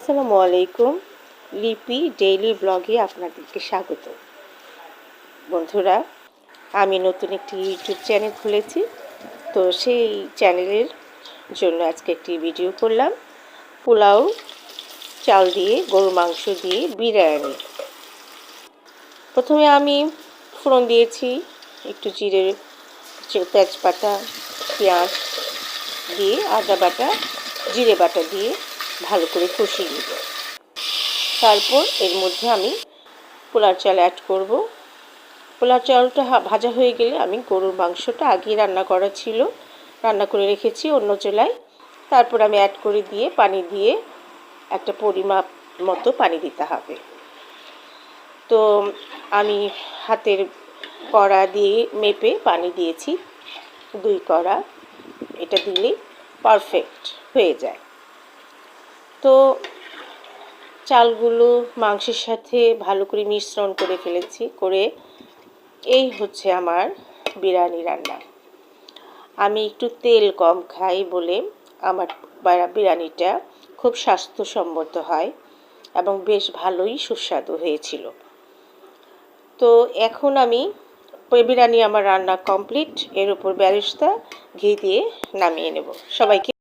আসসালামু আলাইকুম। লিপি ডেইলি ব্লগে আপনাদেরকে স্বাগত। বন্ধুরা, আমি নতুন একটি ইউটিউব চ্যানেল খুলেছি, তো সেই চ্যানেলের জন্য আজকে একটি ভিডিও করলাম। পোলাও চাল দিয়ে, গরুর মাংস দিয়ে বিরিয়ানি। প্রথমে আমি ফোড়ন দিয়েছি, একটু জিরে, তেজপাতা, পেঁয়াজ দিয়ে, আদা বাটা, জিরে বাটা দিয়ে ভালো করে কষিয়ে নেব। তারপর এর মধ্যে আমি পোলার চাল অ্যাড করব। পোলার চালটা ভাজা হয়ে গেলে আমি গরুর মাংসটা আগেই রান্না করে রেখেছি অন্য চুলায়। তারপর আমি অ্যাড করে দিয়ে পানি দিয়ে একটা পরিমাপ মতো পানি দিতে হবে। তো আমি হাতের কড়া দিয়ে মেপে পানি দিয়েছি 2 কড়া। এটা দিলেই পারফেক্ট হয়ে যায়। তো চালগুলো মাংসের সাথে ভালো করে মিশ্রণ করে ফেলেছি, করে এই হচ্ছে আমার বিরিয়ানি রান্না। আমি একটু তেল কম খাই বলে আমার বিরিয়ানিটা খুব স্বাস্থ্যসম্মত হয় এবং বেশ ভালোই সুস্বাদু হয়েছিল। তো এখন আমি বিরিয়ানি আমার রান্না কমপ্লিট। এর উপর বেরেস্তা ঘি দিয়ে নামিয়ে নেব। সবাইকে